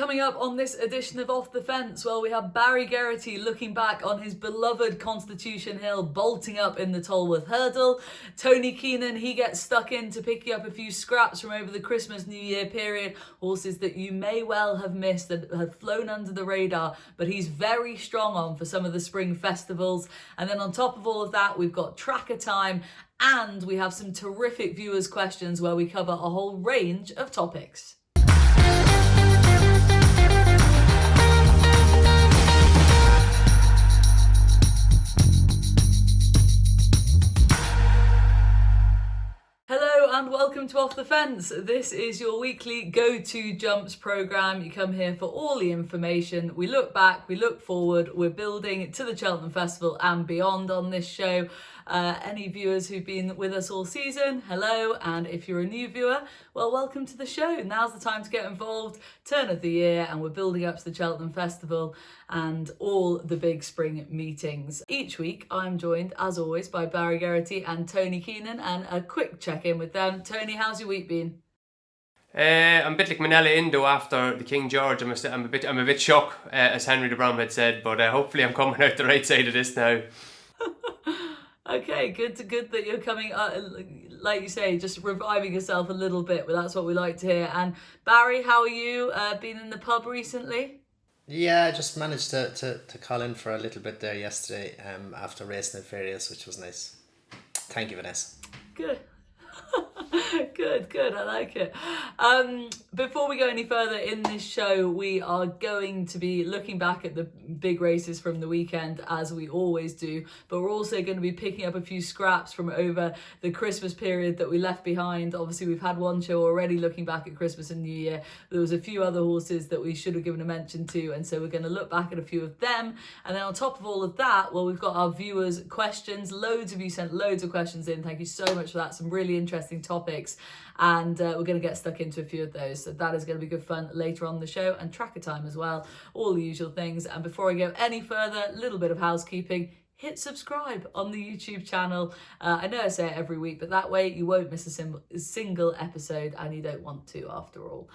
coming up on this edition of Off the Fence? Well, we have Barry Geraghty looking back on his beloved Constitution Hill, bolting up in the Tolworth hurdle. Tony Keenan, he gets stuck into picking up a few scraps from over the Christmas New Year period, horses that you may well have missed that have flown under the radar, but he's very strong on for some of the spring festivals. And then on top of all of that, we've got tracker time, and we have some terrific viewers' questions where we cover a whole range of topics. Hello and welcome to Off the Fence. This is your weekly go-to jumps programme. You come here for all the information. We look back, we look forward. We're building to the Cheltenham Festival and beyond on this show. Any viewers who've been with us all season, hello. And if you're a new viewer, well, welcome to the show. Now's the time to get involved. Turn of the year, and we're building up to the Cheltenham Festival and all the big spring meetings. Each week, I'm joined, as always, by Barry Geraghty and Tony Keenan, and a quick check-in with them. Tony, how's your week been? I'm a bit like Manila Indo after the King George. I'm a bit shocked, as Henry de Brum had said, but hopefully I'm coming out the right side of this now. Okay, good that you're coming, like you say, just reviving yourself a little bit. Well, that's what we like to hear. And Barry, how are you? Been in the pub recently? Yeah, I just managed to call in for a little bit there yesterday after racing at Farias, which was nice. Thank you, Vanessa. Good. Good, I like it. Before we go any further in this show, we are going to be looking back at the big races from the weekend, as we always do, but we're also going to be picking up a few scraps from over the Christmas period that we left behind. Obviously, we've had one show already looking back at Christmas and New Year. There was a few other horses that we should have given a mention to, and so we're going to look back at a few of them. And then on top of all of that, well, we've got our viewers' questions. Loads of you sent loads of questions in. Thank you so much for that. Some really interesting topics, and we're going to get stuck into a few of those, so that is going to be good fun later on the show, and tracker time as well, all the usual things. And before I go any further, a little bit of housekeeping. Hit subscribe on the YouTube channel. I know I say it every week, but that way you won't miss a single episode, and you don't want to after all.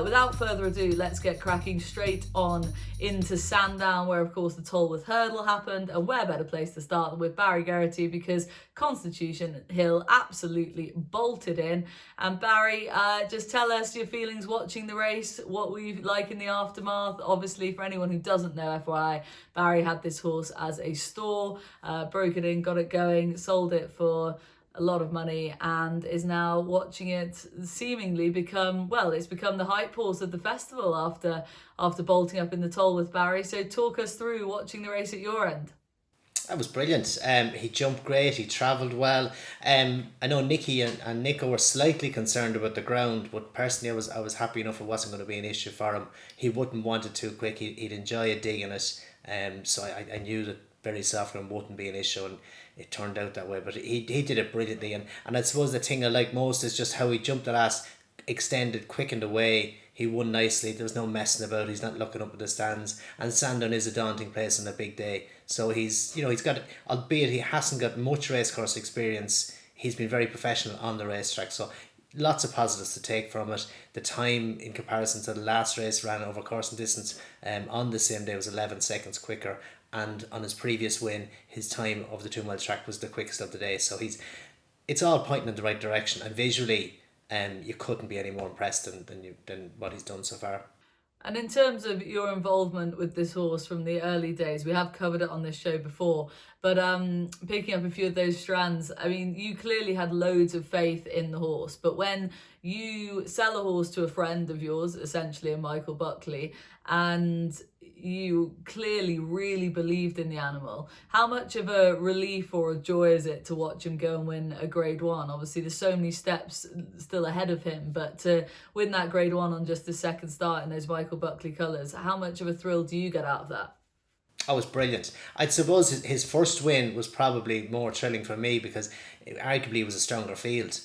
Without further ado, let's get cracking straight on into Sandown, where of course the Tolworth hurdle happened, and where better place to start than with Barry Geraghty, because Constitution Hill absolutely bolted in. And Barry, just tell us your feelings watching the race. What were you like in the aftermath? Obviously, for anyone who doesn't know, FYI, Barry had this horse as a store, broke it in, got it going, sold it for a lot of money, and is now watching it seemingly become, well, it's become the hype horse of the festival after bolting up in the Tolworth, Barry. So talk us through watching the race at your end. That was brilliant. He jumped great, he travelled well. I know Nicky and Nico were slightly concerned about the ground, but personally I was happy enough it wasn't going to be an issue for him. He wouldn't want it too quick, he'd enjoy a dig in it. So I knew that very soft ground wouldn't be an issue, and it turned out that way. But he did it brilliantly, and I suppose the thing I like most is just how he jumped the last, extended, quickened away. He won nicely. There was no messing about. He's not looking up at the stands. And Sandown is a daunting place on a big day. So he's got, albeit he hasn't got much racecourse experience, he's been very professional on the racetrack. So lots of positives to take from it. The time in comparison to the last race ran over course and distance on the same day was 11 seconds quicker. And on his previous win, his time of the 2 mile track was the quickest of the day. So it's all pointing in the right direction, and visually, you couldn't be any more impressed than what he's done so far. And in terms of your involvement with this horse from the early days, we have covered it on this show before, but picking up a few of those strands, I mean, you clearly had loads of faith in the horse, but when you sell a horse to a friend of yours, essentially a Michael Buckley, and you clearly really believed in the animal, how much of a relief or a joy is it to watch him go and win a grade one? Obviously there's so many steps still ahead of him, but to win that grade one on just the second start in those Michael Buckley colours, how much of a thrill do you get out of that? Oh, it was brilliant. I suppose his first win was probably more thrilling for me, because arguably it was a stronger field.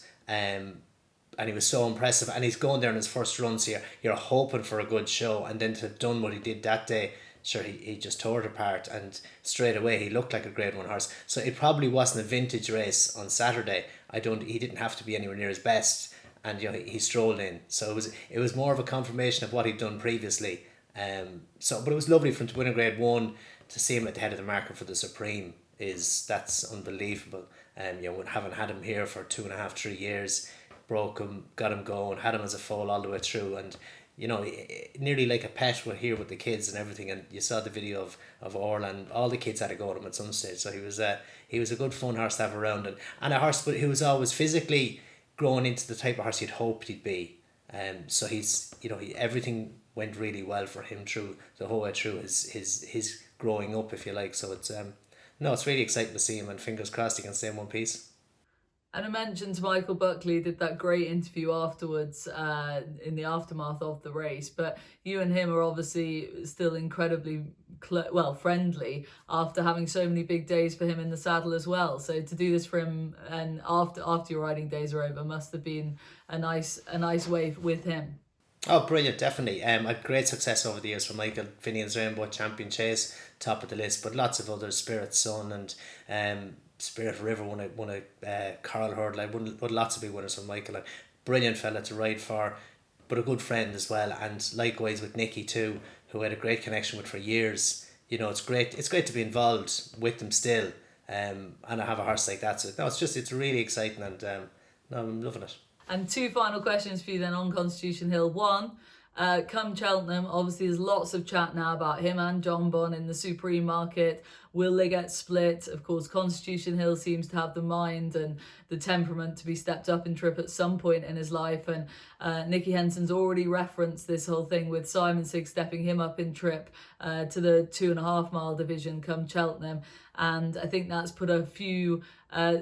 And he was so impressive, and he's going there in his first run, so you're hoping for a good show, and then to have done what he did that day, sure, he just tore it apart, and straight away he looked like a grade one horse. So it probably wasn't a vintage race on Saturday. He didn't have to be anywhere near his best, and he strolled in. So it was more of a confirmation of what he'd done previously. But it was lovely for him to win in Grade 1, to see him at the head of the market for the Supreme. That's unbelievable. Having had him here for 2.5, 3 years, broke him, got him going, had him as a foal all the way through, and nearly like a pet were here with the kids and everything. And you saw the video of Orlan. All the kids had to go to him at some stage. So he was a good fun horse to have around, and a horse, but who was always physically growing into the type of horse you'd hoped he'd be. So he's everything went really well for him through the whole way through his growing up, if you like. So it's really exciting to see him, and fingers crossed he can stay in one piece. And I mentioned Michael Buckley did that great interview afterwards in the aftermath of the race, but you and him are obviously still incredibly friendly after having so many big days for him in the saddle as well. So to do this for him and after your riding days are over must have been a nice way with him. Oh, brilliant, definitely. Had great success over the years for Michael. Finian's Rainbow, Champion Chase, top of the list, but lots of others, Spirit Sun and Spirit River won a Coral Hurdle. I won lots of big winners from Michael. A brilliant fella to ride for, but a good friend as well. And likewise with Nicky too, who I had a great connection with for years. It's great to be involved with them still. And I have a horse like that. So it's really exciting, and I'm loving it. And 2 final questions for you then on Constitution Hill. 1, come Cheltenham, obviously there's lots of chat now about him and John Bunn in the Supreme market. Will they get split? Of course, Constitution Hill seems to have the mind and the temperament to be stepped up in trip at some point in his life. And Nicky Henson's already referenced this whole thing with Simon Sigg stepping him up in trip to the 2.5 mile division come Cheltenham. And I think that's put a few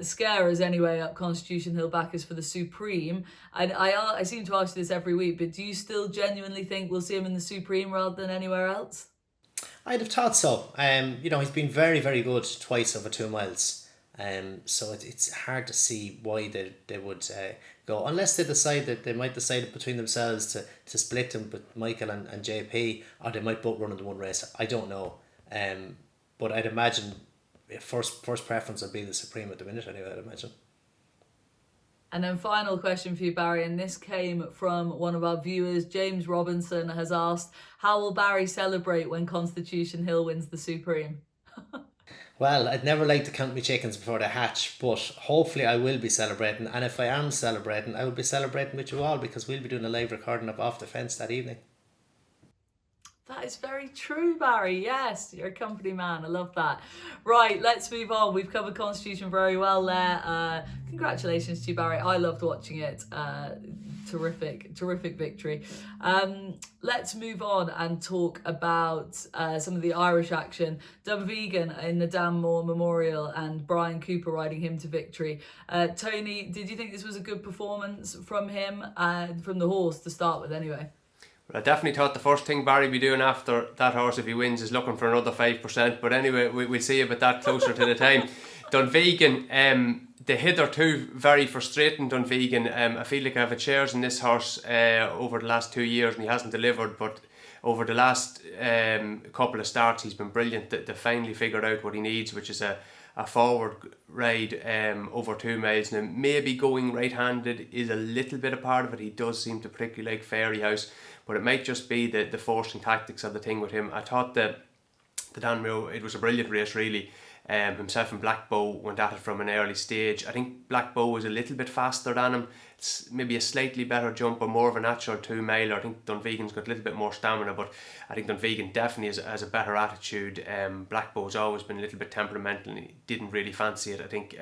scarers anyway up Constitution Hill backers for the Supreme. I seem to ask you this every week, but do you still genuinely think we'll see him in the Supreme rather than anywhere else? I'd have thought so. He's been very, very good twice over 2 miles. So it's hard to see why they would go, unless they might decide between themselves to split them with Michael and JP, or they might both run in the one race. I don't know. But I'd imagine first preference would be the Supreme at the minute anyway, I'd imagine. And then final question for you, Barry, and this came from one of our viewers. James Robinson has asked, how will Barry celebrate when Constitution Hill wins the Supreme? Well, I'd never like to count my chickens before they hatch, but hopefully I will be celebrating, and if I am celebrating, I will be celebrating with you all, because we'll be doing a live recording of Off the Fence that evening. That is very true, Barry. Yes, you're a company man. I love that. Right, let's move on. We've covered Constitution very well there. Congratulations to you, Barry. I loved watching it. Terrific victory. Let's move on and talk about some of the Irish action. Dunvegan in the Dan Moore Memorial and Brian Cooper riding him to victory. Tony, did you think this was a good performance from him and from the horse to start with anyway? Well, I definitely thought the first thing Barry be doing after that horse, if he wins, is looking for another 5%. But anyway, we'll see about that closer to the time. Dunvegan, the hitherto very frustrating Dunvegan. I feel like I've had shares in this horse over the last 2 years, and he hasn't delivered. But over the last couple of starts, he's been brilliant. They finally figured out what he needs, which is a forward ride over 2 miles. Now, maybe going right-handed is a little bit a part of it. He does seem to particularly like Fairy House, but it might just be the forcing tactics of the thing with him. I thought that the Dan Moore, it was a brilliant race really. Himself and Black Bow went at it from an early stage. I think Black Bow was a little bit faster than him. It's maybe a slightly better jump, or more of a natural 2 miler. I think Dunvegan's got a little bit more stamina, but I think Dunvegan definitely has a better attitude. Black Bow's always been a little bit temperamental, and he didn't really fancy it. I think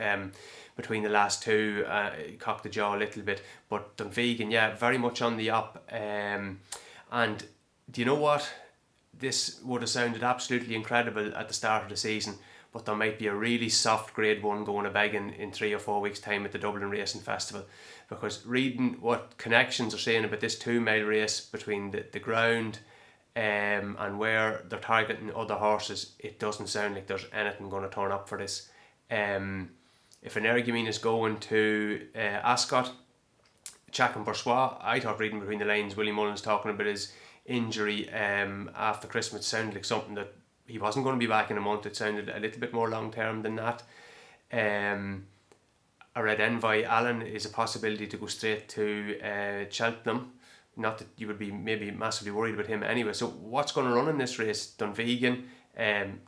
between the last two, he cocked the jaw a little bit. But Dunvegan, yeah, very much on the up. And do you know what? This would have sounded absolutely incredible at the start of the season, but there might be a really soft Grade 1 going a begging in 3 or 4 weeks' time at the Dublin Racing Festival. Because reading what connections are saying about this 2 mile race between the ground and where they're targeting other horses, it doesn't sound like there's anything going to turn up for this. If an Erguimine is going to Ascot, Chac and Boursois, I thought reading between the lines, Willie Mullins talking about his injury after Christmas sounded like something that he wasn't going to be back in a month. It sounded a little bit more long term than that. I read Envoy Allen is a possibility to go straight to Cheltenham. Not that you would be maybe massively worried about him anyway. So what's going to run in this race? Dunvegan,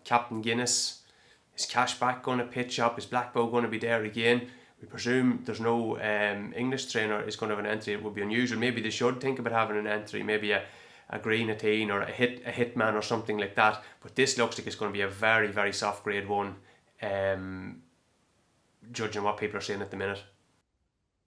Captain Guinness, is Cashback going to pitch up? Is Blackbow going to be there again? We presume there's no English trainer is going to have an entry. It would be unusual. Maybe they should think about having an entry, maybe a Green Atene or a Hitman or something like that. But this looks like it's going to be a very, very soft grade 1, judging what people are saying at the minute.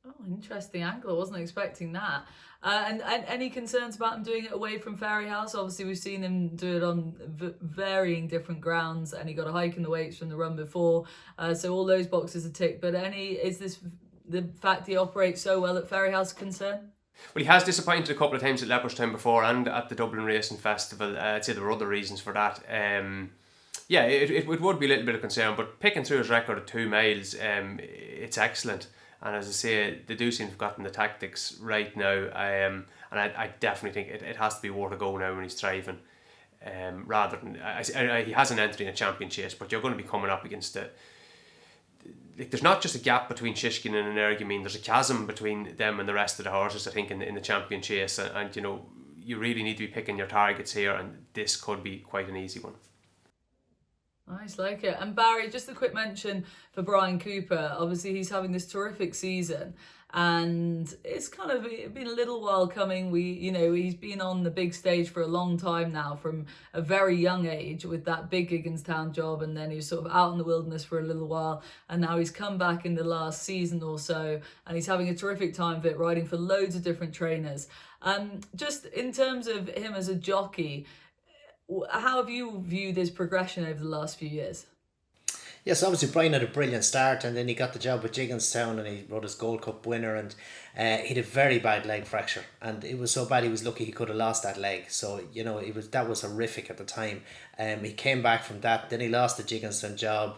Oh, interesting angle. I wasn't expecting that. And any concerns about him doing it away from Fairyhouse? Obviously, we've seen him do it on varying different grounds, and he got a hike in the weights from the run before. So all those boxes are ticked. But is this the fact he operates so well at Fairyhouse a concern? Well, he has disappointed a couple of times at Leopardstown before and at the Dublin Racing Festival. I'd say there were other reasons for that. Yeah, it would be a little bit of concern, but picking through his record of 2 miles, it's excellent. And as I say, they do seem to have gotten the tactics right now. And I definitely think it has to be worth a go now when he's thriving. Rather than he has an entry in a champion chase, but you're going to be coming up against there's not just a gap between Shishkin and Energumene, there's a chasm between them and the rest of the horses, I think, in the champion chase. And you know, you really need to be picking your targets here, and this could be quite an easy one. Nice, like it. And Barry, just a quick mention for Brian Cooper. Obviously, he's having this terrific season, and it's kind of been a little while coming. He's been on the big stage for a long time now, from a very young age with that big Gigginstown job, and then he was sort of out in the wilderness for a little while, and now he's come back in the last season or so, and he's having a terrific time of it, riding for loads of different trainers. Just in terms of him as a jockey, how have you viewed his progression over the last few years? Yes, obviously Brian had a brilliant start, and then he got the job with Gigginstown and he rode his Gold Cup winner, and he had a very bad leg fracture, and it was so bad he was lucky he could have lost that leg. So that was horrific at the time. He came back from that, then he lost the Gigginstown job.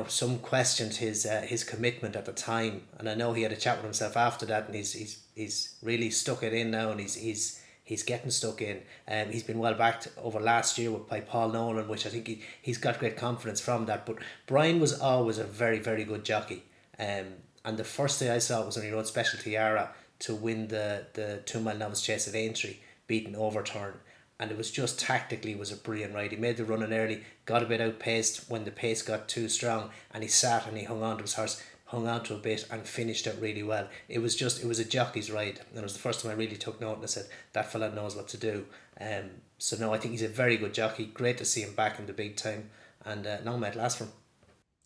Some questioned his commitment at the time, and I know he had a chat with himself after that, and he's really stuck it in now, and he's getting stuck in. He's been well backed over last year by Paul Nolan, which I think he's got great confidence from that. But Brian was always a very, very good jockey. And the first day I saw it was when he rode Special Tiara to win the 2 mile novice chase at Aintree, beating Overturn. And it was just tactically was a brilliant ride. He made the running early, got a bit outpaced when the pace got too strong, and he sat and he hung on to his horse, hung on to a bit and finished it really well. It was a jockey's ride, and it was the first time I really took note and I said, that fella knows what to do. So no, I think he's a very good jockey. Great to see him back in the big time, and long may it last for him.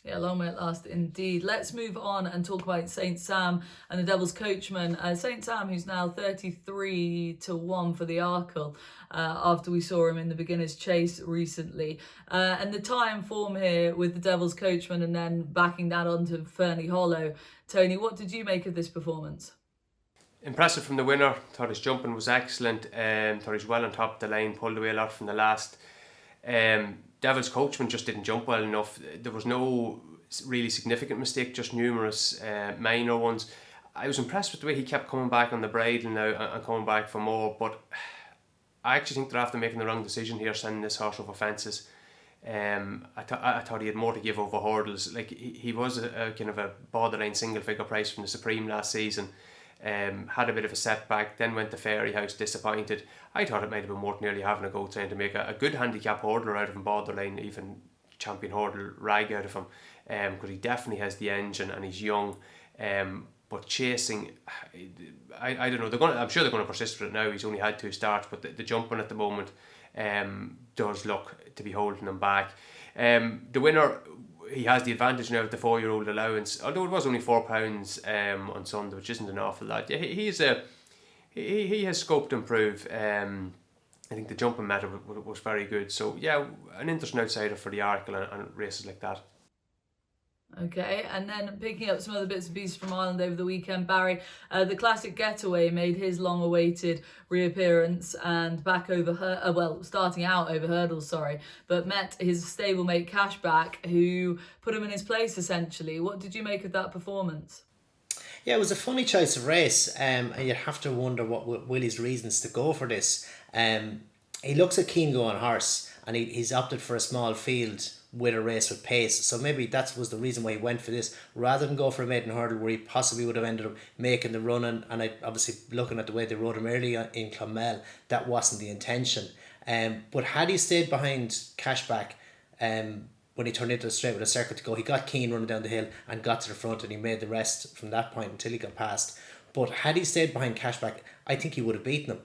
Yeah, long may it last indeed. Let's move on and talk about St. Sam and the Devil's Coachman. St. Sam, who's now 33-1 for the Arkle, after we saw him in the beginner's chase recently. And the tie and form here with the Devil's Coachman and then backing that onto Ferny Hollow. Tony, what did you make of this performance? Impressive from the winner. Thought his jumping was excellent. Thought he was well on top of the line, pulled away a lot from the last. Devil's Coachman just didn't jump well enough. There was no really significant mistake, just numerous minor ones. I was impressed with the way he kept coming back on the bridle now and coming back for more, but I actually think they're after making the wrong decision here, sending this horse over fences. I thought he had more to give over hurdles. Like he was a kind of a borderline single figure price from the Supreme last season. Had a bit of a setback, then went to Fairyhouse, disappointed. I thought it might have been worth nearly having a go trying to make a good handicap hurdler out of him, borderline even champion hurdle rag out of him, because he definitely has the engine and he's young. But chasing, I don't know. I'm sure they're going to persist with it now. He's only had 2 starts, but the jumping at the moment does look to be holding him back. The winner, he has the advantage now of the 4-year-old allowance, although it was only £4 on Sunday, which isn't an awful lot. Yeah, he has scope to improve. I think the jumping method was very good. So yeah, an interesting outsider for the Arkle and races like that. Okay, and then picking up some other bits and pieces from Ireland over the weekend, Barry, the Classic Getaway made his long-awaited reappearance and back over starting out over hurdles, but met his stablemate Cashback, who put him in his place essentially. What did you make of that performance? Yeah, it was a funny choice of race, and you have to wonder what Willie's reasons to go for this. He looks a keen going horse, and he's opted for a small field with a race with pace. So maybe that was the reason why he went for this, rather than go for a maiden hurdle where he possibly would have ended up making the run. And I obviously, looking at the way they rode him early in Clonmel, that wasn't the intention. But had he stayed behind Cashback, when he turned into the straight with a circle to go, he got Keane running down the hill and got to the front, and he made the rest from that point until he got past. But had he stayed behind Cashback, I think he would have beaten him.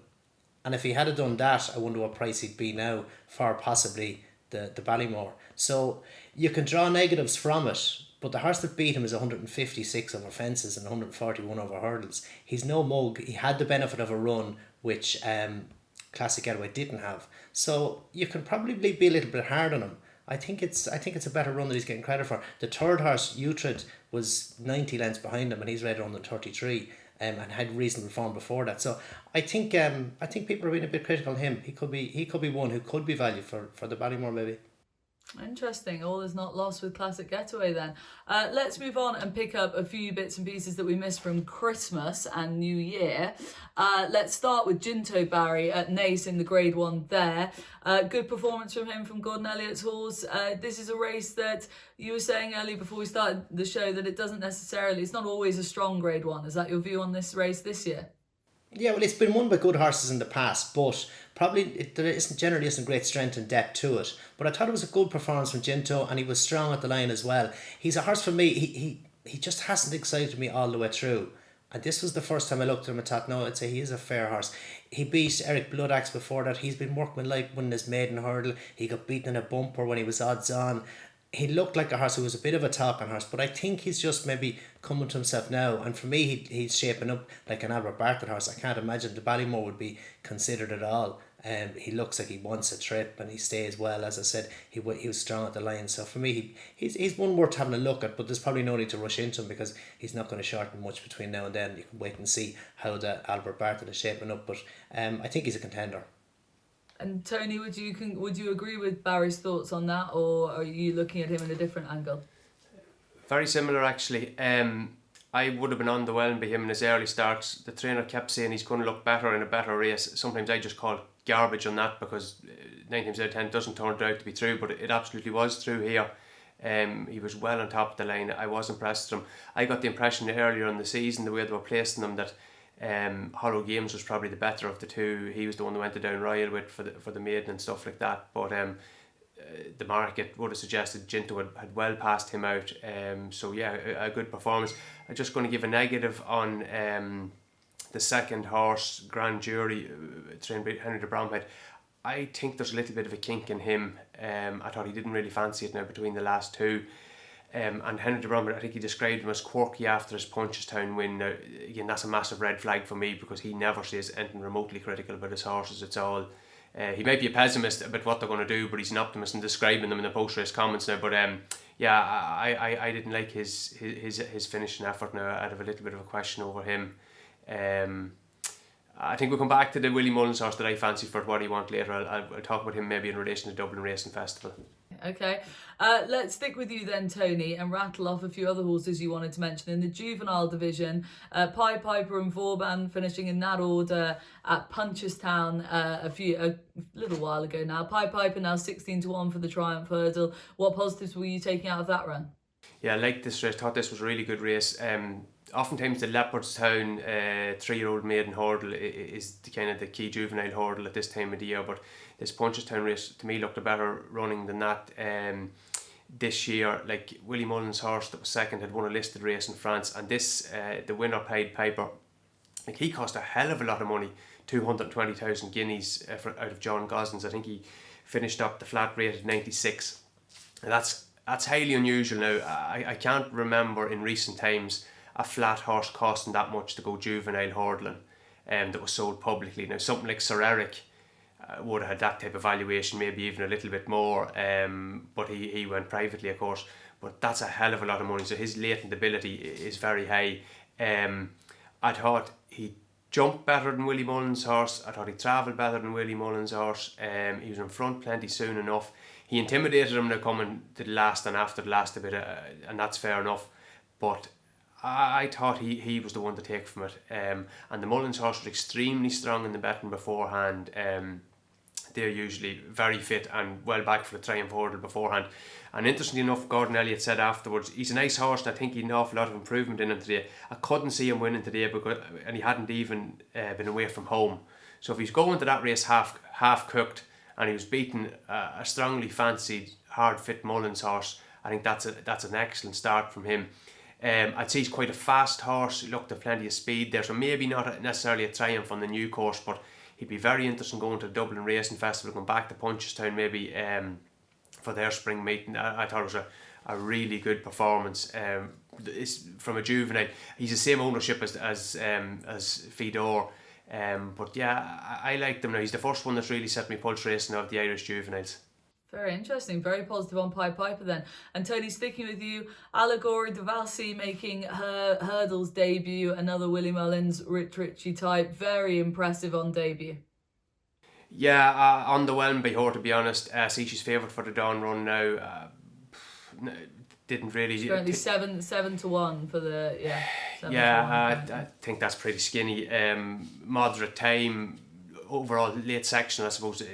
And if he had done that, I wonder what price he'd be now for possibly the Ballymore. So you can draw negatives from it, but the horse that beat him is 156 over fences and 141 over hurdles. He's no mug. He had the benefit of a run, which Classic Getaway didn't have. So you can probably be a little bit hard on him. I think it's a better run that he's getting credit for. The third horse, Uhtred, was 90 lengths behind him, and he's rated under 33. And had reasonable form before that. So I think people are being a bit critical of him. He could be one who could be valued for the Ballymore maybe. Interesting. All is not lost with Classic Getaway then. Let's move on and pick up a few bits and pieces that we missed from Christmas and New Year. Let's start with Ginto Barry at Naas in the Grade 1 there. Good performance from him, from Gordon Elliott's horse. This is a race that you were saying earlier before we started the show that it's not always a strong Grade 1. Is that your view on this race this year? Yeah, well, it's been won by good horses in the past, but probably there generally isn't great strength and depth to it. But I thought it was a good performance from Ginto, and he was strong at the line as well. He's a horse for me. He just hasn't excited me all the way through. And this was the first time I looked at him and thought, no, I'd say he is a fair horse. He beat Eric Bloodaxe before that. He's been workmanlike winning his maiden hurdle. He got beaten in a bumper when he was odds on. He looked like a horse who was a bit of a talking horse, but I think he's just maybe coming to himself now. And for me, he's shaping up like an Albert Bartlett horse. I can't imagine the Ballymore would be considered at all. He looks like he wants a trip, and he stays well. As I said, he was strong at the line. So for me, he's one worth having a look at, but there's probably no need to rush into him because he's not going to shorten much between now and then. You can wait and see how the Albert Bartlett is shaping up, but I think he's a contender. And Tony, would you agree with Barry's thoughts on that, or are you looking at him in a different angle? Very similar actually. I would have been underwhelmed by him in his early starts. The trainer kept saying he's going to look better in a better race. Sometimes I just call garbage on that because 9 times out of 10 doesn't turn out to be true, but it absolutely was true here. He was well on top of the line. I was impressed with him. I got the impression earlier in the season, the way they were placing him, that Hollow Games was probably the better of the two. He was the one that went to Down Royal with for the maiden and stuff like that. But the market would have suggested Ginto had well passed him out. So yeah, a good performance. I'm just going to give a negative on the second horse, Grand Jury, trained by Henry de Bromhead. I think there's a little bit of a kink in him. I thought he didn't really fancy it now between the last two. And Henry de Bromhead, I think he described him as quirky after his Punchestown win. Now, again, that's a massive red flag for me because he never says anything remotely critical about his horses. It's all he might be a pessimist about what they're going to do, but he's an optimist in describing them in the post-race comments now. But yeah, I didn't like his finishing effort now. I'd have a little bit of a question over him. I think we'll come back to the Willie Mullins horse that I fancy for what he wants later. I'll talk about him maybe in relation to Dublin Racing Festival. Okay, let's stick with you then, Tony, and rattle off a few other horses you wanted to mention in the juvenile division. Pied Piper and Vauban finishing in that order at Punchestown a little while ago now. Pied Piper now 16-1 for the Triumph Hurdle. What positives were you taking out of that run? Yeah, I liked this race. Thought this was a really good race. Oftentimes the Leopardstown 3-year-old maiden hurdle is the kind of the key juvenile hurdle at this time of the year, but this Punchestown race to me looked a better running than that this year. Like Willie Mullins' horse that was second had won a listed race in France, and this the winner, Pied Piper, like he cost a hell of a lot of money, 220,000 guineas out of John Gosling's. I think he finished up the flat rate at 96, and that's highly unusual. Now I can't remember in recent times a flat horse costing that much to go juvenile hurdling that was sold publicly. Now something like Sir Eric would have had that type of valuation, maybe even a little bit more, but he went privately, of course. But that's a hell of a lot of money, so his latent ability is very high. I thought he jumped better than Willie Mullins' horse. I thought he travelled better than Willie Mullins' horse. He was in front plenty soon enough. He intimidated him now coming to the last and after the last a bit, and that's fair enough. But I thought he was the one to take from it. And the Mullins horse was extremely strong in the betting beforehand. they're usually very fit and well back for the triumph hurdle beforehand. And interestingly enough, Gordon Elliott said afterwards, he's a nice horse and I think he had an awful lot of improvement in him today. I couldn't see him winning today and he hadn't even been away from home. So if he's going to that race half cooked and he was beating a strongly fancied, hard fit Mullins horse, I think that's an excellent start from him. I'd say he's quite a fast horse. He looked at plenty of speed there, so maybe not necessarily a triumph on the new course, but he'd be very interesting going to the Dublin Racing Festival, going back to Punchestown maybe for their spring meeting. I thought it was a really good performance. It's from a juvenile. He's the same ownership as Fedor. But yeah, I like them now. He's the first one that's really set me pulse racing of the Irish juveniles. Very interesting, very positive on Pied Piper then. And Tony, sticking with you, Allegory Devassi making her hurdles debut, another Willie Mullins, Rich Ritchie type, very impressive on debut. Yeah, underwhelmed by her, to be honest. I see she's favoured for the Dawn Run now. Didn't really... She's currently 7-1 for the... I think that's pretty skinny. Moderate time... Overall late section, I suppose,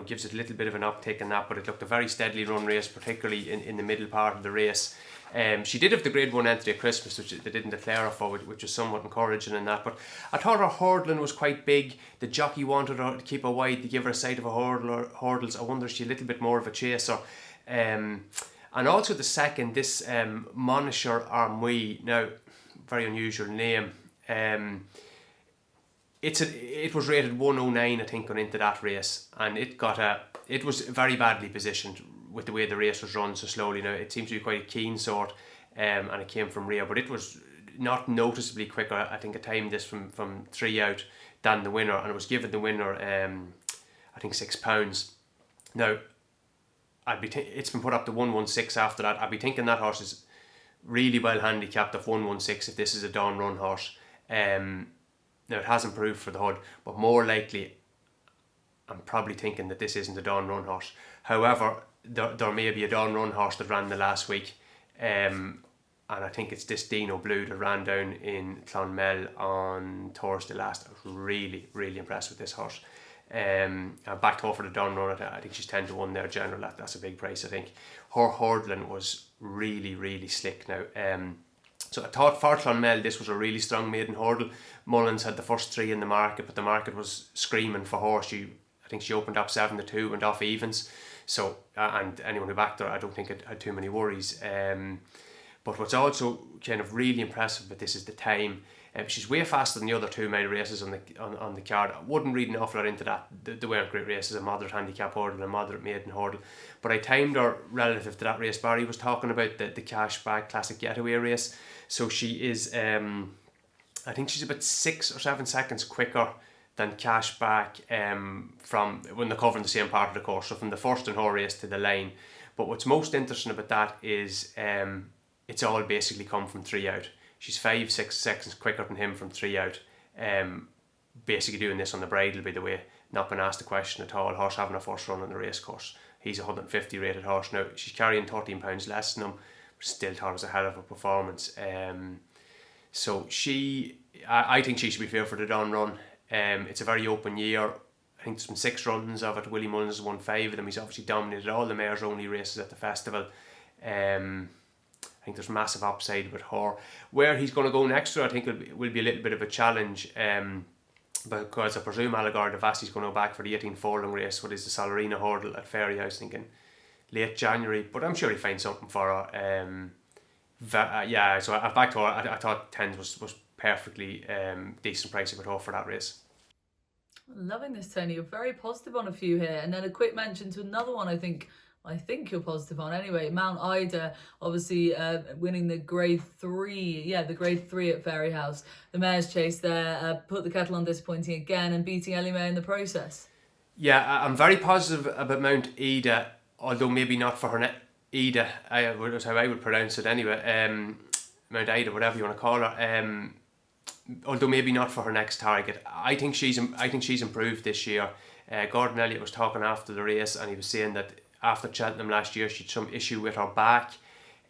gives it a little bit of an uptick in that, but it looked a very steadily run race, particularly in the middle part of the race. She did have the Grade 1 entry at Christmas, which they didn't declare her for, which was somewhat encouraging in that. But I thought her hurdling was quite big. The jockey wanted her to keep her wide to give her a sight of her hurdles. I wonder if she's a little bit more of a chaser. And also the second, this Monisher Armui, now very unusual name. It was rated 109, I think, going into that race, and it was very badly positioned with the way the race was run so slowly. Now it seems to be quite a keen sort, and it came from rear, but it was not noticeably quicker. I think I timed this from 3 out than the winner, and it was given the winner I think £6. Now it's been put up to 116 after that. I'd be thinking that horse is really well handicapped of 116 if this is a Dawn Run horse. Now it has improved for the Hood, but more likely I'm probably thinking that this isn't a Dawn Run horse. However, there may be a Dawn Run horse that ran the last week, and I think it's this Dino Blue that ran down in Clonmel on Thursday last. I was really, really impressed with this horse. I backed her for the Dawn Run. I think she's 10-1 there, general. That's a big price, I think. Her hurdling was really, really slick now. So I thought for Clonmel this was a really strong maiden hurdle. Mullins had the first 3 in the market, but the market was screaming for her. I think she opened up 7-2, went off evens. So and anyone who backed her, I don't think it had too many worries. But what's also kind of really impressive with this is the time. She's way faster than the other 2 mile races on the card. I wouldn't read an awful lot into that. They weren't great races, a moderate handicap hurdle and a moderate maiden hurdle. But I timed her relative to that race Barry was talking about, the Cashback Classic Getaway race. So she is, I think she's about 6 or 7 seconds quicker than Cashback from when they're covering the same part of the course. So from the first in her race to the line. But what's most interesting about that is it's all basically come from 3 out. She's 5-6 seconds quicker than him from 3 out. Basically doing this on the bridle, by the way. Not been asked a question at all. Horse having a first run on the race course. He's a 150 rated horse now. She's carrying 13 pounds less than him. Still thought it was a hell of a performance. So I think she should be fair for the Dawn Run. It's a very open year. I think there's been 6 runs of it. Willie Mullins has won 5 of them. He's obviously dominated all the mares only races at the festival. I think there's massive upside with her. Where he's going to go next I think will be a little bit of a challenge, because I presume Allegory Devassi's going to go back for the 18 furlong race, what is the Salarina hurdle at Fairyhouse, thinking late January, but I'm sure he'll find something for her. So I backed her. I thought 10 was perfectly decent pricing with her for that race. Loving this, Tony. You're very positive on a few here, and then a quick mention to another one I think you're positive on anyway. Mount Ida, obviously winning the Grade 3. The Grade 3 at Fairyhouse. The Mayor's Chase there, put the kettle on disappointing again and beating Ellie May in the process. Yeah, I'm very positive about Mount Ida, although maybe not for her Ida. That's how I would pronounce it anyway. Mount Ida, whatever you want to call her. Although maybe not for her next target. I think she's improved this year. Gordon Elliott was talking after the race, and he was saying that after Cheltenham last year, she had some issue with her back,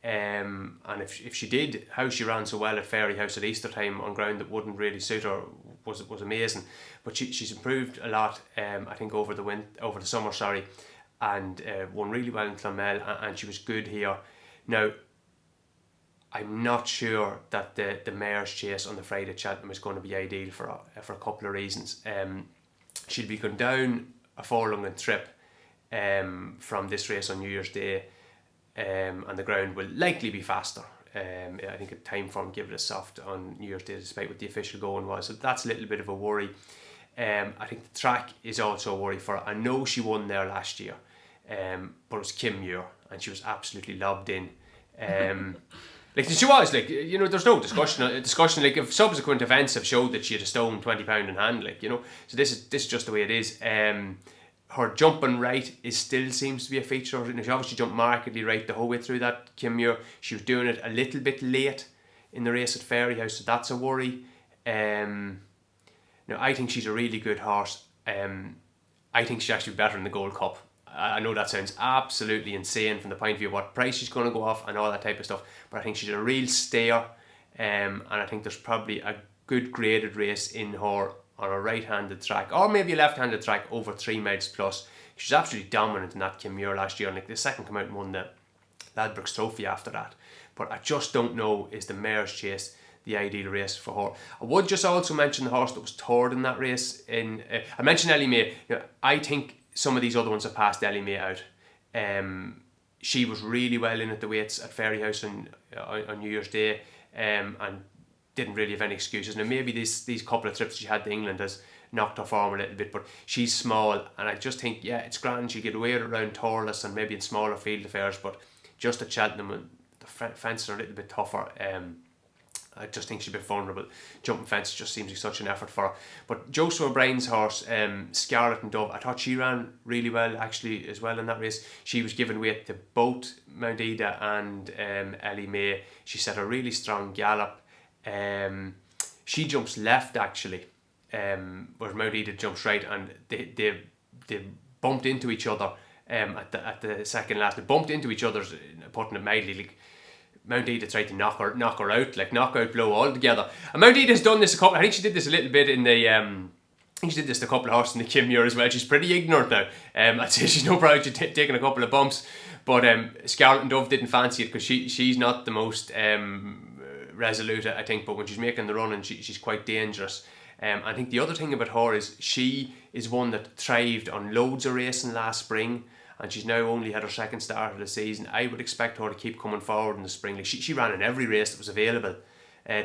and if she did, how she ran so well at Fairyhouse at Easter time on ground that wouldn't really suit her was amazing. But she's improved a lot, I think, over the summer, and won really well in Clonmel, and she was good here. Now, I'm not sure that the mare's chase on the Friday at Cheltenham is going to be ideal for a couple of reasons. She'll be going down a furlong and trip from this race on New Year's Day, and the ground will likely be faster. I think a time form give it a soft on New Year's Day, despite what the official going was. So that's a little bit of a worry. I think the track is also a worry for her. I know she won there last year, but it was Kim Muir, and she was absolutely lobbed in. Like she was, like, you know, there's no discussion. Like, if subsequent events have showed that she had a stone 20 pound in hand, like, you know, so this is just the way it is. Her jumping right still seems to be a feature. She obviously jumped markedly right the whole way through that, Kim Muir. She was doing it a little bit late in the race at Fairyhouse, so that's a worry. Now, I think she's a really good horse. I think she's actually better in the Gold Cup. I know that sounds absolutely insane from the point of view of what price she's going to go off and all that type of stuff, but I think she's a real stayer, and I think there's probably a good graded race in her on a right-handed track, or maybe a left-handed track over 3 miles plus. She was absolutely dominant in that Kim Muir last year, and like the second come out and won the Ladbrokes Trophy after that. But I just don't know, is the mare's chase the ideal race for her? I would just also mention the horse that was third in that race. I mentioned Ellie May. You know, I think some of these other ones have passed Ellie May out. She was really well in at the weights at Fairyhouse on New Year's Day, and didn't really have any excuses. Now, maybe these couple of trips she had to England has knocked her form a little bit, but she's small, and I just think, yeah, it's grand. She'll get away around Thorless and maybe in smaller field affairs, but just at Cheltenham, the fences are a little bit tougher. I just think she's a bit vulnerable. Jumping fence just seems like such an effort for her. But Joshua O'Brien's horse, Scarlet and Dove, I thought she ran really well actually as well in that race. She was given weight to both Mount Ida and Ellie May. She set a really strong gallop. She jumps left actually, whereas Mount Ida jumps right, and they bumped into each other at the second last. They bumped into each other, putting it mildly. Like, Mount Ida tried to knock her out, like knockout blow altogether. And Mount Ida's done this a couple. I think she did this a little bit in the. I think she did this to a couple of horses in the Kim Muir as well. She's pretty ignorant now. I'd say she's no proud of taking a couple of bumps, but Scarlet and Dove didn't fancy it because she's not the most resolute, I think. But when she's making the run, and she's quite dangerous. I think the other thing about her is she is one that thrived on loads of racing last spring, and she's now only had her second start of the season. I would expect her to keep coming forward in the spring. Like she ran in every race that was available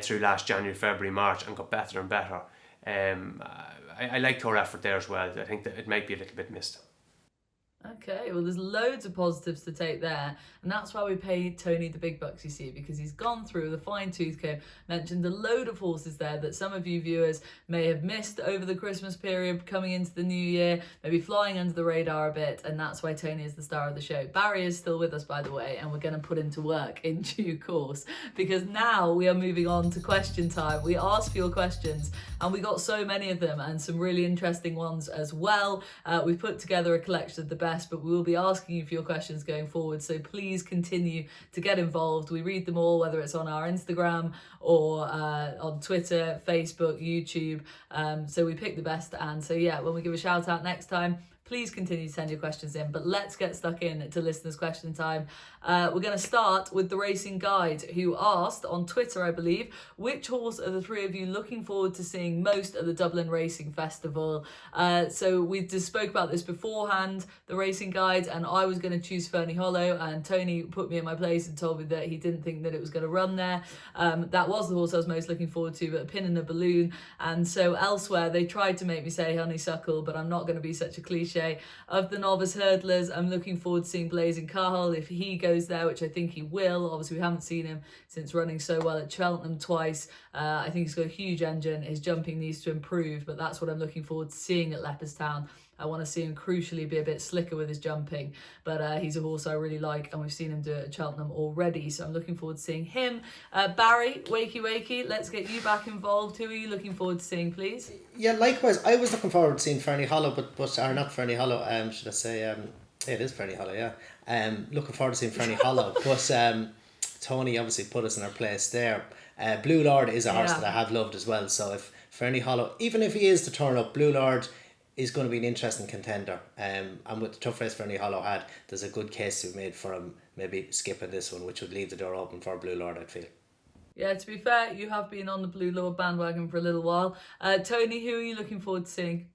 through last January, February, March, and got better and better. I liked her effort there as well. I think that it might be a little bit missed. Okay, well, there's loads of positives to take there, and that's why we pay Tony the big bucks, you see, because he's gone through the fine-tooth comb, mentioned a load of horses there that some of you viewers may have missed over the Christmas period, coming into the new year, maybe flying under the radar a bit, and that's why Tony is the star of the show. Barry is still with us, by the way, and we're going to put him to work in due course, because now we are moving on to question time. We asked for your questions, and we got so many of them, and some really interesting ones as well. We've put together a collection of the best, but we will be asking you for your questions going forward, so please continue to get involved. We read them all, whether it's on our Instagram or on Twitter, Facebook, YouTube, so we pick the best. And so yeah, when we give a shout out next time, please continue to send your questions in, but let's get stuck in to listeners' question time. We're going to start with the Racing Guide, who asked on Twitter, I believe, which horse are the three of you looking forward to seeing most at the Dublin Racing Festival? So we just spoke about this beforehand, the Racing Guide, and I was going to choose Fernie Hollow, and Tony put me in my place and told me that he didn't think that it was going to run there. That was the horse I was most looking forward to, but a pin in a balloon. And so elsewhere, they tried to make me say Honeysuckle, but I'm not going to be such a cliche. Of the novice hurdlers, I'm looking forward to seeing Blazing Cahill if he goes there, which I think he will. Obviously, we haven't seen him since running so well at Cheltenham twice. I think he's got a huge engine. His jumping needs to improve, but that's what I'm looking forward to seeing at Leopardstown. I want to see him crucially be a bit slicker with his jumping, but he's a horse I really like, and we've seen him do it at Cheltenham already, so I'm looking forward to seeing him. Barry, wakey, let's get you back involved. Who are you looking forward to seeing, please? Yeah, likewise, I was looking forward to seeing Fernie Hollow, or not Fernie Hollow, should I say, it is Fernie Hollow, yeah. Looking forward to seeing Fernie Hollow, but Tony obviously put us in our place there. Blue Lord is a horse that I have loved as well, so if Fernie Hollow, even if he is to turn up, Blue Lord is going to be an interesting contender. And with the tough race Fernie Hollow had, there's a good case to be made for him maybe skipping this one, which would leave the door open for Blue Lord, I'd feel. Yeah, to be fair, you have been on the Blue Lord bandwagon for a little while. Tony, who are you looking forward to seeing?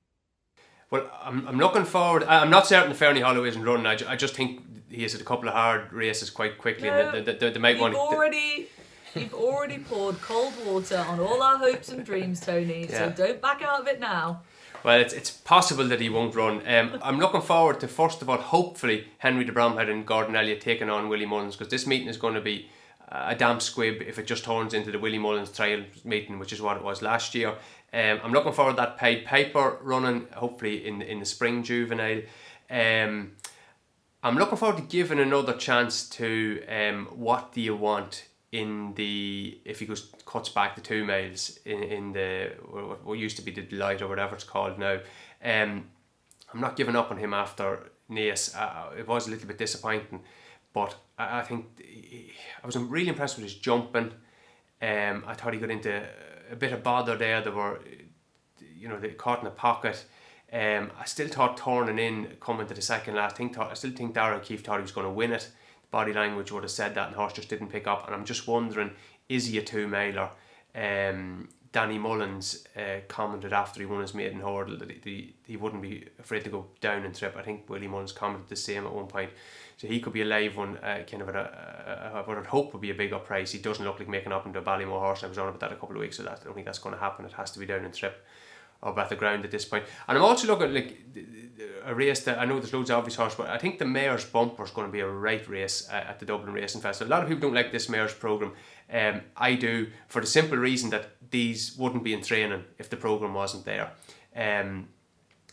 Well, I'm looking forward. I'm not certain the Fernie Hollow isn't running. I just think he has had a couple of hard races quite quickly, No, and they might want to. You've already poured cold water on all our hopes and dreams, Tony. Yeah. So don't back out of it now. Well, it's possible that he won't run. I'm looking forward to, first of all, hopefully Henry de Bromhead and Gordon Elliott taking on Willie Mullins, because this meeting is going to be a damn squib if it just turns into the Willie Mullins trial meeting, which is what it was last year. I'm looking forward to that Pied Piper running, hopefully in the spring juvenile. I'm looking forward to giving another chance to What Do You Want in the, if he cuts back the 2 miles in the what used to be the Delight or whatever it's called now. I'm not giving up on him after Naas. It was a little bit disappointing, but I think I was really impressed with his jumping. I thought he got into a bit of bother there. They were, they caught in the pocket. I still thought turning in, coming to the second last, I still think Darragh O'Keefe thought he was going to win it. Body language would have said that, and the horse just didn't pick up. And I'm just wondering, is he a 2-miler? Danny Mullins commented after he won his maiden hurdle that he wouldn't be afraid to go down and trip. I think Willie Mullins commented the same at one point. So he could be a live one, kind of at what I'd hope would be a big up price. He doesn't look like making up into a Ballymore horse. I was on about that a couple of weeks ago. I don't think that's going to happen. It has to be down and trip or at the ground at this point. And I'm also looking at like a race that I know there's loads of obvious horse, but I think the Mayor's Bumper is going to be a right race at the Dublin Racing Festival. A lot of people don't like this Mayor's programme. I do, for the simple reason that these wouldn't be in training if the programme wasn't there. And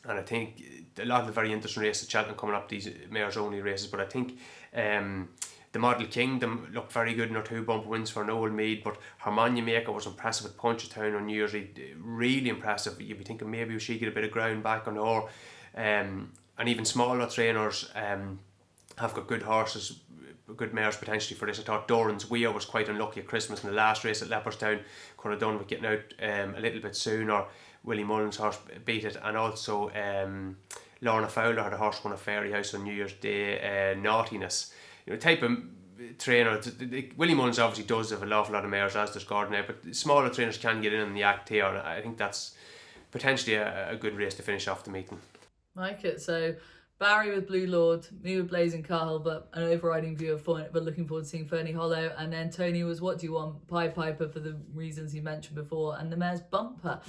I think a lot of the very interesting races at Cheltenham coming up, these Mayor's only races, but I think the Model Kingdom looked very good in her 2 bumper wins for Noel Mead, but her Monument Maker was impressive at Punchestown on New Year's Eve, really impressive. You'd be thinking maybe she get a bit of ground back on her. And even smaller trainers have got good horses, good mares potentially for this. I thought Doran's Weir was quite unlucky at Christmas in the last race at Leopardstown. Could have done with getting out a little bit sooner. Willie Mullins' horse beat it, and also Lorna Fowler had a horse won a Fairy House on New Year's Day. Naughtiness, type of trainer. Willie Mullins obviously does have an awful lot of mares, as does Gordon now, but smaller trainers can get in the act here, and I think that's potentially a good race to finish off the meeting. Like it. So Barry with Blue Lord, me with Blazing Carl, but an overriding view of Foyne, but looking forward to seeing Fernie Hollow. And then Tony was What Do You Want? Pied Piper for the reasons you mentioned before, and the Mayor's Bumper.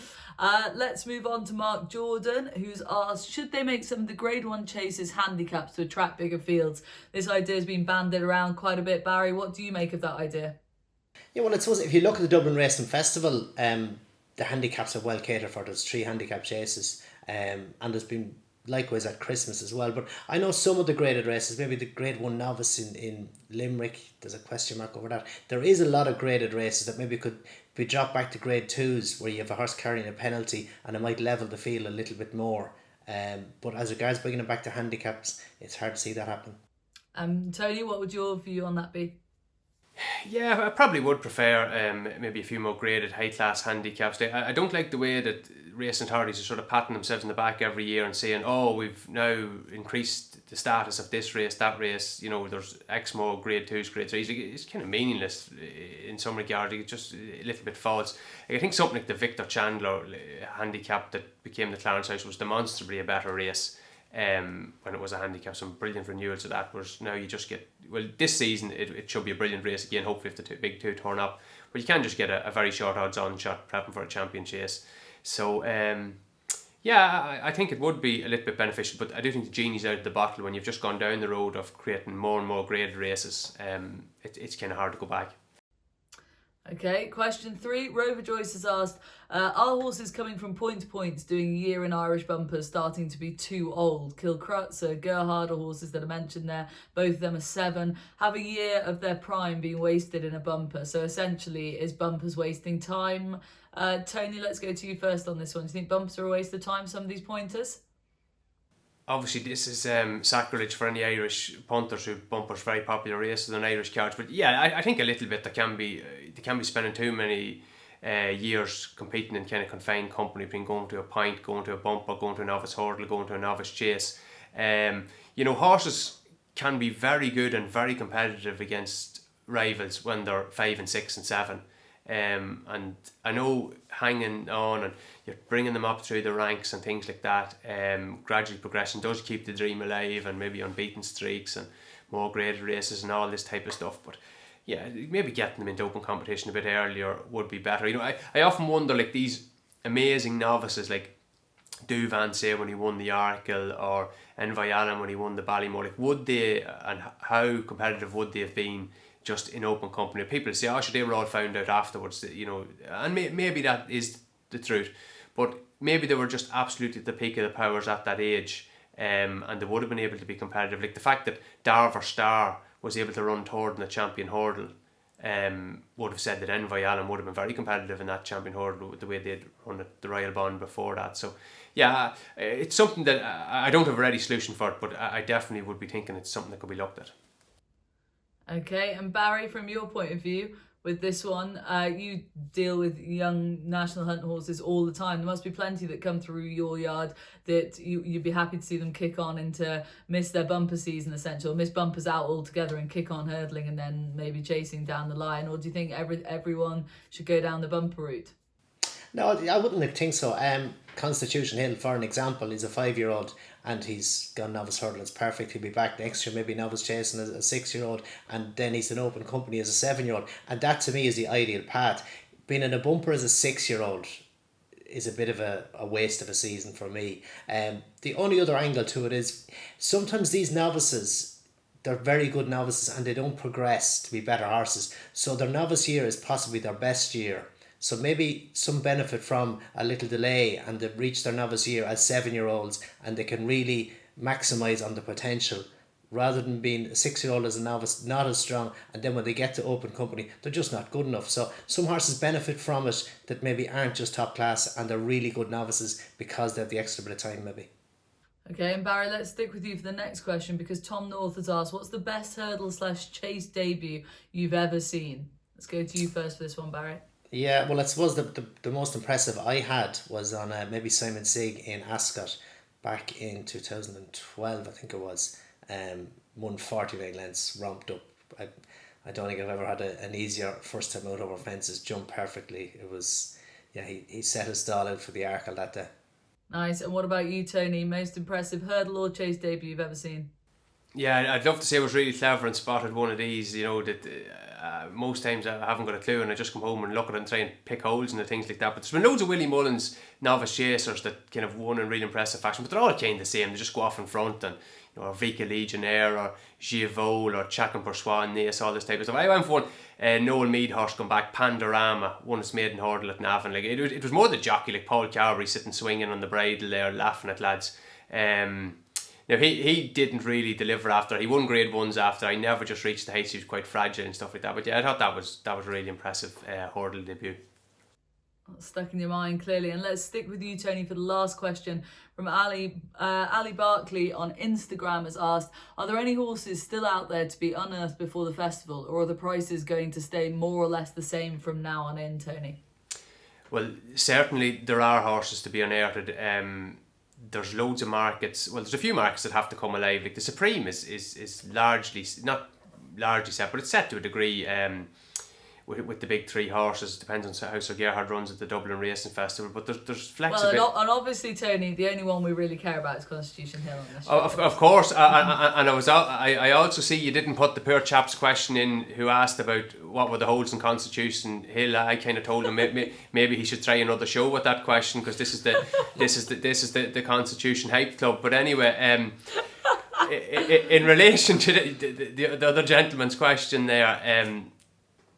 Let's move on to Mark Jordan, who's asked, should they make some of the Grade 1 chases handicaps to attract bigger fields? This idea has been bandied around quite a bit. Barry, what do you make of that idea? Yeah, well, I suppose if you look at the Dublin Racing Festival, the handicaps are well catered for. There's 3 handicap chases, and there's been likewise at Christmas as well. But I know some of the graded races, maybe the Grade 1 novice in Limerick, there's a question mark over that. There is a lot of graded races that maybe could be dropped back to Grade 2s, where you have a horse carrying a penalty, and it might level the field a little bit more. But as regards bringing it back to handicaps, it's hard to see that happen. Tony, what would your view on that be? Yeah, I probably would prefer maybe a few more graded high class handicaps. I don't like the way that racing authorities are sort of patting themselves in the back every year and saying, oh, we've now increased the status of this race, that race, there's X more Grade 2s, Grade 3s. It's kind of meaningless in some regard. It's just a little bit false. I think something like the Victor Chandler handicap that became the Clarence House was demonstrably a better race when it was a handicap. Some brilliant renewals of that, whereas now you just get, well, this season it should be a brilliant race again, hopefully if the big 2 turn up, but you can just get a very short odds on shot prepping for a champion chase. So yeah, I think it would be a little bit beneficial, but I do think the genie's out of the bottle when you've just gone down the road of creating more and more graded races. It's kind of hard to go back. Okay, question 3. Rover Joyce has asked, are horses coming from point to points doing a year in Irish bumpers starting to be too old? Kilcrutz, Gerhard are horses that are mentioned there. Both of them are 7. Have a year of their prime being wasted in a bumper. So essentially, is bumpers wasting time? Tony, let's go to you first on this one. Do you think bumpers are a waste of time, some of these pointers? Obviously, this is sacrilege for any Irish punters who bumpers very popular races on Irish cards. But yeah, I think a little bit they can be spending too many years competing in kind of confined company, being going to a pint, going to a bumper, going to a novice hurdle, going to a novice chase. You know, horses can be very good and very competitive against rivals when they're 5 and 6 and 7. And I know hanging on and you're bringing them up through the ranks and things like that, gradually progression does keep the dream alive, and maybe unbeaten streaks and more graded races and all this type of stuff. But yeah, maybe getting them into open competition a bit earlier would be better. You know, I often wonder, like, these amazing novices like Duvan, say, when he won the Arkle, or Envoy when he won the Ballymore, like, would they, and how competitive would they have been just in open company? People say, oh, sure, they were all found out afterwards, that, you know, and maybe that is the truth, but maybe they were just absolutely at the peak of the powers at that age, and they would have been able to be competitive. Like the fact that Darver Star was able to run third in the champion hurdle, would have said that Envoy Allen would have been very competitive in that champion hurdle with the way they'd run the Royal Bond before that. So yeah, it's something that I don't have a ready solution for it, but I definitely would be thinking it's something that could be looked at. Okay, and Barry, from your point of view with this one, you deal with young national hunt horses all the time. There must be plenty that come through your yard that you'd be happy to see them kick on into miss their bumper season, essentially, or miss bumpers out altogether and kick on hurdling and then maybe chasing down the line. Or do you think everyone should go down the bumper route? No, I wouldn't think so. Constitution Hill, for an example, he's a 5-year-old and he's gone novice hurdle. It's perfect. He'll be back next year, maybe novice chasing as a 6-year-old, and then he's in open company as a 7-year-old. And that to me is the ideal path. Being in a bumper as a 6-year-old is a bit of a waste of a season for me. The only other angle to it is sometimes these novices, they're very good novices and they don't progress to be better horses. So their novice year is possibly their best year. So maybe some benefit from a little delay, and they've reached their novice year as 7-year-olds and they can really maximise on the potential, rather than being a 6-year-old as a novice, not as strong, and then when they get to open company, they're just not good enough. So some horses benefit from it that maybe aren't just top class and they're really good novices because they have the extra bit of time maybe. Okay, and Barry, let's stick with you for the next question, because Tom North has asked, what's the best hurdle/chase debut you've ever seen? Let's go to you first for this one, Barry. Yeah, well, I suppose the most impressive I had was on maybe Simon Sigg in Ascot back in 2012, I think it was. Won 49 lengths, romped up. I don't think I've ever had an easier first time out over fences, jumped perfectly. It was, yeah, he set his stall out for the Arkle that day. Nice. And what about you, Tony? Most impressive hurdle or chase debut you've ever seen? Yeah, I'd love to say I was really clever and spotted one of these, you know, that most times I haven't got a clue and I just come home and look at it and try and pick holes and things like that. But there's been loads of Willie Mullins novice chasers that kind of won in really impressive fashion, but they're all kind of the same. They just go off in front, and, you know, or Vika Legionnaire or Giavol or Chacan Perswan, Nace, all this type of stuff. I went for one, Noel Mead horse come back, Pandorama, won his maiden hurdle at Navan. Like, it was more the jockey, like Paul Carberry sitting swinging on the bridle there, laughing at lads. Now, he didn't really deliver after. He won grade ones after. I never just reached the heights. He was quite fragile and stuff like that. But yeah, I thought that was a really impressive hurdle debut. That's stuck in your mind, clearly. And let's stick with you, Tony, for the last question from Ali. Ali Barkley on Instagram has asked, are there any horses still out there to be unearthed before the festival, or are the prices going to stay more or less the same from now on in, Tony? Well, certainly there are horses to be unearthed. There's loads of markets. Well, there's a few markets that have to come alive. Like the Supreme is largely, not largely set, but it's set to a degree with the big 3 horses. It depends on how Sir Gerhard runs at the Dublin Racing Festival. But there's flexibility. Well, and obviously, Tony, the only one we really care about is Constitution Hill on this show. Of course, and I also see you didn't put the poor chap's question in who asked about what were the holes in Constitution Hill. I kind of told him maybe he should try another show with that question, because this is the Constitution Hype Club. But anyway, in relation to the other gentleman's question there,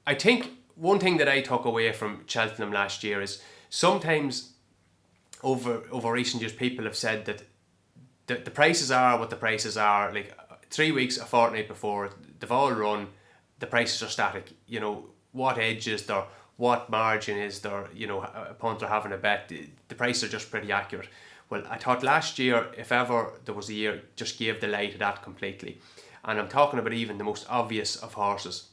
I think one thing that I took away from Cheltenham last year is sometimes over recent years people have said that the prices are what the prices are. Like 3 weeks, a fortnight before they've all run, the prices are static. You know, what edge is there, what margin is there, you know, a punter having a bet, the prices are just pretty accurate. Well, I thought last year, if ever there was a year, just gave the lie to that completely. And I'm talking about even the most obvious of horses.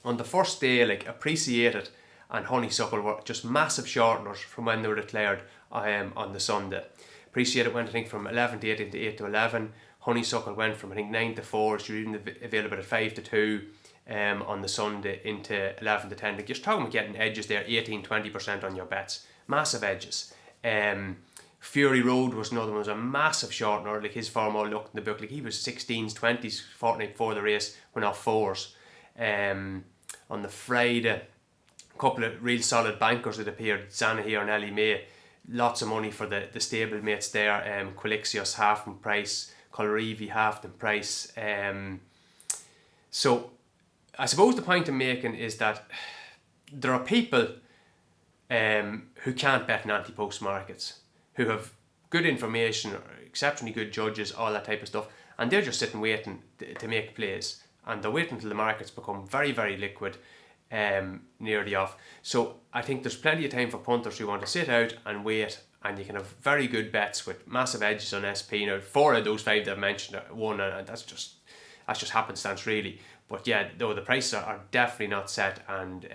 On the first day, like, appreciate it and Honeysuckle were just massive shorteners from when they were declared on the Sunday. Appreciate it went, I think, from 11 to 8 into 8 to 11. Honeysuckle went from, I think, 9 to 4, so you're even available at 5 to 2 on the Sunday into 11 to 10. Like, you're talking about getting edges there, 18-20% on your bets. Massive edges. Fury Road was another one, was a massive shortener. Like, his form all looked in the book, like he was 16s, 20s fortnight before the race, went off 4s. On the Friday, a couple of real solid bankers that appeared, Zanahi and Ellie May. Lots of money for the stable mates there. Quilixios half the price, Colreevy half the price. So I suppose the point I'm making is that there are people who can't bet in anti-post markets, who have good information, exceptionally good judges, all that type of stuff, and they're just sitting waiting to make plays, and they're waiting until the markets become very, very liquid nearly off. So I think there's plenty of time for punters who want to sit out and wait, and you can have very good bets with massive edges on SP. Now, 4 of those 5 that I've mentioned won, and that's just happenstance really. But yeah, though the prices are definitely not set, and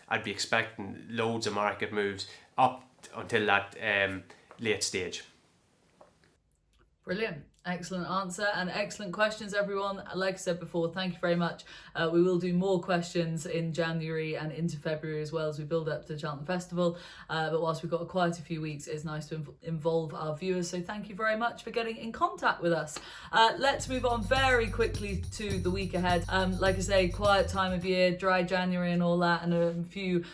I'd be expecting loads of market moves up until that late stage. Brilliant. Excellent answer and excellent questions, everyone. Like I said before, thank you very much. We will do more questions in January and into February as well as we build up to the Cheltenham Festival. But whilst we've got quite a few weeks, it's nice to involve our viewers. So thank you very much for getting in contact with us. Let's move on very quickly to the week ahead. Like I say, quiet time of year, dry January and all that, and a few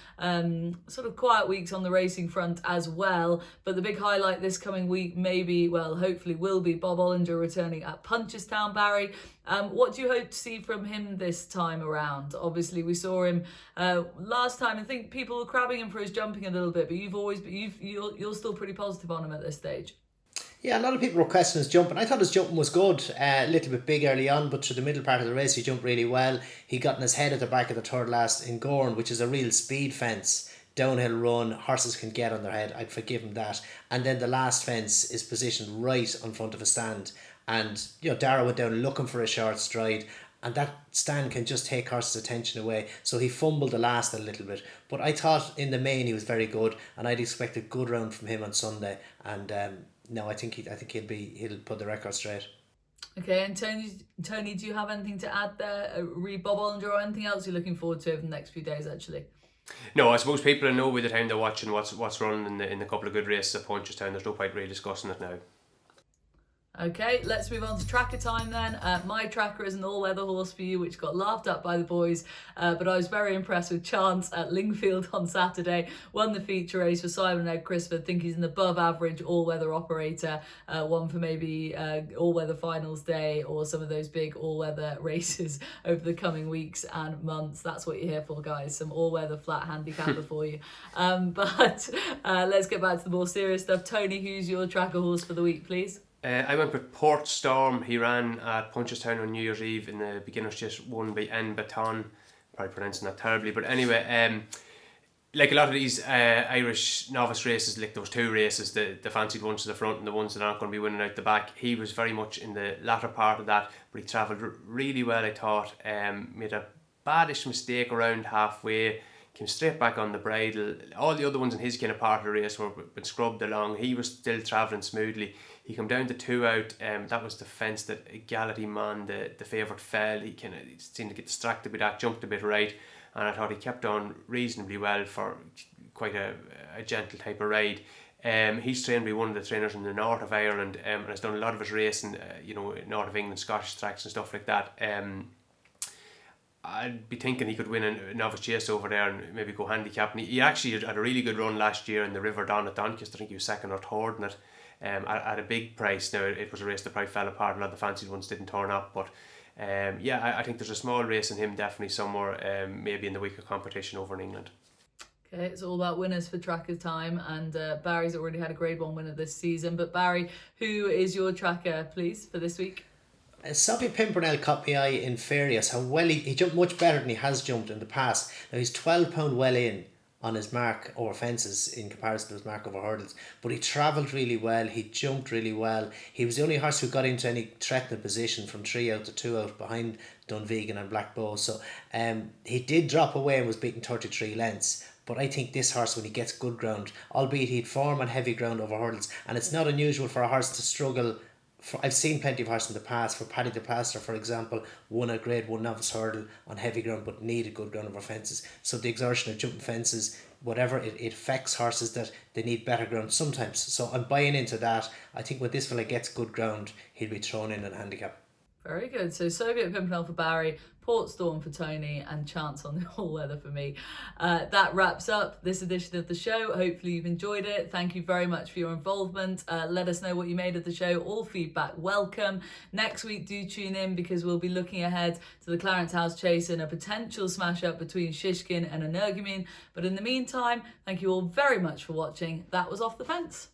sort of quiet weeks on the racing front as well. But the big highlight this coming week hopefully will be Bob Olinger returning at Punchestown, Barry. What do you hope to see from him this time around? Obviously, we saw him last time. I think people were crabbing him for his jumping a little bit, but you're still pretty positive on him at this stage. Yeah, a lot of people were questioning his jumping. I thought his jumping was good, a little bit big early on, but through the middle part of the race he jumped really well. He got in his head at the back of the third last in Gorn, which is a real speed fence. Downhill run, horses can get on their head, I'd forgive him that. And then the last fence is positioned right in front of a stand, and Dara went down looking for a short stride, and that stand can just take horses' attention away. So he fumbled the last a little bit, but I thought in the main he was very good, and I'd expect a good round from him on Sunday. And I think he'll put the record straight. Okay, and Tony, do you have anything to add there? Read Bob Olinger or anything else you're looking forward to over the next few days, actually? No, I suppose people will know by the time they're watching what's running in the couple of good races at Punchestown. There's no point really discussing it now. Okay, let's move on to tracker time then. My tracker is an all-weather horse for you, which got laughed at by the boys, but I was very impressed with Chance at Lingfield on Saturday. Won the feature race for Simon Ed Crisford. Think he's an above-average all-weather operator. One for maybe all-weather finals day or some of those big all-weather races over the coming weeks and months. That's what you're here for, guys. Some all-weather flat handicapper for you. But let's get back to the more serious stuff. Tony, who's your tracker horse for the week, please? I went with Port Storm. He ran at Punchestown on New Year's Eve in the beginner's chase, won by N Baton. Probably pronouncing that terribly, but anyway, like a lot of these Irish novice races, like those 2 races, the fancied ones to the front and the ones that aren't going to be winning out the back, he was very much in the latter part of that, but he travelled really well, I thought. Made a baddish mistake around halfway, came straight back on the bridle. All the other ones in his kind of part of the race were been scrubbed along. He was still travelling smoothly. He come down to 2 out. That was the fence that Geraghty Man, the favourite, fell. He seemed to get distracted with that, jumped a bit right, and I thought he kept on reasonably well for quite a gentle type of ride. He's trained by one of the trainers in the north of Ireland, and has done a lot of his racing, north of England, Scottish tracks and stuff like that. I'd be thinking he could win a novice chase over there and maybe go handicap. And he actually had a really good run last year in the River Don at Doncaster. I think he was 2nd or 3rd in it. At a big price. Now, it was a race that probably fell apart. A lot of the fancied ones didn't turn up, but I think there's a small race in him definitely somewhere, maybe in the weaker competition over in England. Okay, it's all about winners for tracker time, and Barry's already had a Grade 1 winner this season. But Barry, who is your tracker, please, for this week? Sophie Pimpernel caught my eye in Furious. How well he jumped much better than he has jumped in the past. Now he's £12 well in on his mark over fences in comparison to his mark over hurdles, but he travelled really well, he jumped really well. He was the only horse who got into any threatening position from 3 out to 2 out behind Dunvegan and Black Bow. So he did drop away and was beaten 33 lengths, But I think this horse, when he gets good ground, albeit he'd form on heavy ground over hurdles, and it's not unusual for a horse to struggle. I've seen plenty of horses in the past. For Paddy the Plaster, for example, won a Grade 1 novice hurdle on heavy ground but needed good ground over fences. So the exertion of jumping fences, whatever, it affects horses that they need better ground sometimes. So I'm buying into that. I think when this fella gets good ground, he'll be thrown in at handicap. Very good. So Soviet Pimpernel for Barry, Port Storm for Tony, and Chance on the All Weather for me. That wraps up this edition of the show. Hopefully you've enjoyed it. Thank you very much for your involvement. Let us know what you made of the show. All feedback welcome. Next week, do tune in because we'll be looking ahead to the Clarence House Chase and a potential smash up between Shishkin and Energumen. But in the meantime, thank you all very much for watching. That was Off the Fence.